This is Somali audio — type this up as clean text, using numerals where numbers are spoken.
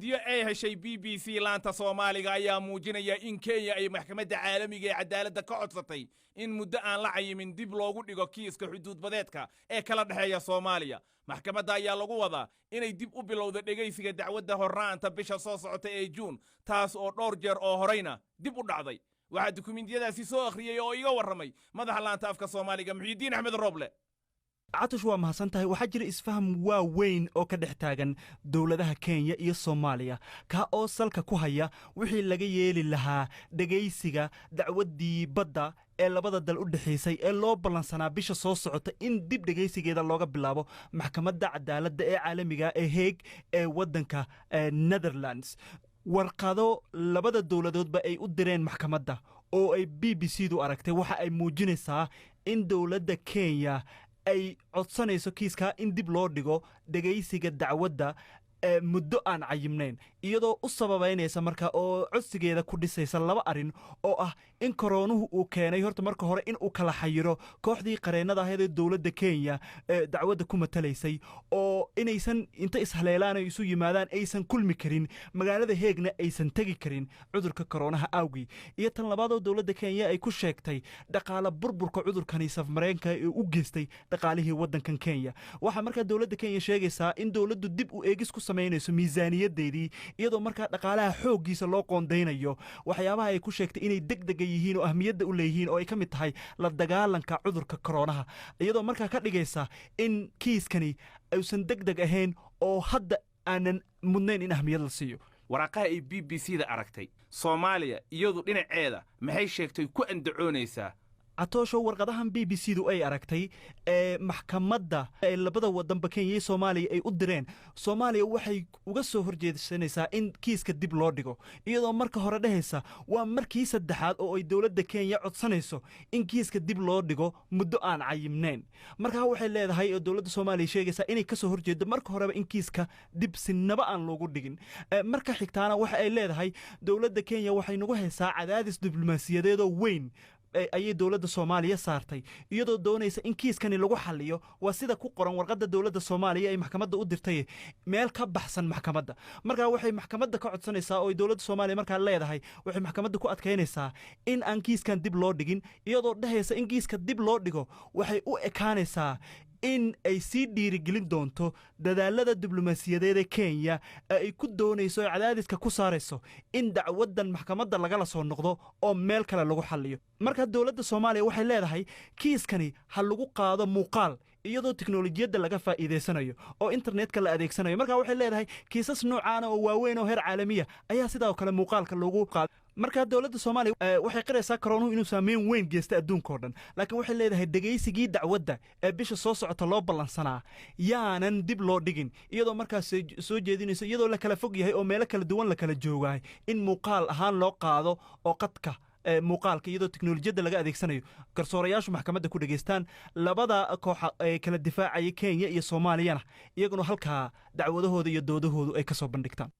dukumiintiyo ay heshay BBC laanta Soomaaliga ayaa muujinaya in Kenya ay maxkamadda caalamiga ee cadaaladda ka codsatay in muddo aan la cayimin dib loogu dhigo kiiska xuduud badeedka ee kala dhaxeeya Soomaaliya. maxkamadda ayaa lagu wadaa inay dib u bilowdo dhageysiga dacwadda horraanta bisha soo socota ee Juun, taas oo dhowr jeer oo horeyna dib u dhacday. waxaa dukumiintiyadaasi soo akhriyay oo iga warramay madaxa laanta afka Soomaaliga Muxyidiin Axmed Roble. catush waa mahadsan tahay. waxaa jira isfaham waaweyn oo ka dhex taagan dowladaha Kenya iyo Soomaaliya ka oo salka ku haya wixii laga yeeli lahaa dhageysiga dacwaddii badda ee labada dal u dhaxaysay ee loo ballansanaa bisha soo socota in dib dhageysigeeda looga bilaabo maxkamadda cadaaladda ee caalamiga ee Hague ee waddanka Netherlands. warqado labada dowladoodba ay u direen maxkamadda oo ay BBC-du aragtay waxa ay muujinaysaa in dowladda Kenya ay codsanayso kiiska in dib loo dhigo dhageysiga dacwadda muddo aan cayimnayn, iyadoo u sababaynaysa marka oo codsigeeda ku dhisaysa laba arin oo ah in koroonuhu uu keenay horta marka hore in uu kala xayiro kooxdii qareennada ahayd ee dowladda Kenya dacwadda ku matalaysay oo inaysan inta ishaleelaan ay isu yimaadaan aysan kulmi karin magaalada Hague-na aysan tagi karin cudurka koroonaha awgi. iyo tan labaad oo dowladda Kenya ay ku sheegtay dhaqaale burburka cudurkani safmareenka ee u geystay dhaqaalihii waddankan Kenya. waxa marka dowladda Kenya sheegaysaa in dowladdu dib u eegis ku samaynayso miisaaniyadeedii iyadoo markaa dhaqaalaha xooggiisa loo qoondaynayo waxyaabaha ay ku sheegtay inay degdeg yihiin oo ahmiyadda u leeyihiin oo ay ka mid tahay la dagaalanka cudurka koroonaha, iyadoo markaa ka dhigaysa in kiiskani aysan degdeg ahayn oo hadda aanan mudnayn in ahmiyad la siiyo. waraaqaha ay BBC-da aragtay Soomaaliya iyadu dhinaceeda maxay sheegtay ku andacoonaysaa? catoosho warqadahan BBC-du ay aragtay maxkamadda ee labada wadanba Kenya iyo Soomaaliya ay u direen Soomaaliya waxay uga soo horjeedsanaysaa in kiiska dib loo dhigo, iyadoo marka hore dhahaysa waa markii saddexaad oo ay dowladda Kenya codsanayso in kiiska dib loo dhigo muddo aan cayimnayn. markaa waxay leedahay oo dowladda Soomaaliya sheegaysaa inay ka soo horjeedo marka horeba in kiiska dib sinaba aan loogu dhigin. marka xigtaana waxa ay leedahay dowladda Kenya waxay nagu haysaa cadaadis diblomaasiyadeed oo weyn ayay dowladda Soomaaliya saartay iyadoo doonaysa in kiiskani lagu xalliyo. waa sida ku qoran warqadda dowladda Soomaaliya ay maxkamadda u dirtay meel ka baxsan maxkamadda. markaa waxay maxkamadda ka codsanaysaa oo dowladda Soomaaliya markaa leedahay waxay maxkamadda ku adkaynaysaa in aan kiiskan dib loo dhigin, iyadoo dhahaysa in kiiska dib loo dhigo waxay u ekaanaysaa in ay sii dhiirigelin doonto dadaalada diblomaasiyadeed ee Kenya ay ku doonayso cadaadiska ku saarayso in dacwaddan maxkamadda lagala soo noqdo oo meel kale lagu xalliyo. marka dowladda Soomaaliya waxay leedahay kiiskani ha lagu qaado muuqaal iyadoo tiknoolajiyadda laga faa'iideysanayo oo internetka la adeegsanayo. marka waxay leedahay kiisas noocan oo waaweyn oo heer caalamiya ayaa sidoo kale muuqaalka loogu qaado. marka dowladda Soomaaliya waxay qiraysaa koroonuhu inuu saameyn weyn geystay adduunka oo dhan, laakiin waxay leedahay dhageysigii dacwadda ee bisha soo socota loo ballansanaa yaanan dib loo dhigin, iyadoo markaas soo jeedinayso iyadoo la kala fog yahay oo meelo kala duwan la kala joogaay in muuqaal ahaan loo qaado oo qadka muuqaalka iyadoo tiknoolajiyadda laga adeegsanayo garsoorayaashu maxkamadda ku dhageystaan. labada kooxa ee kala difaacaya Kenya iyo Soomaaliyana iyaguna halkaa dacwadahooda iyo doodahoodu ay ka soo bandhigtaan.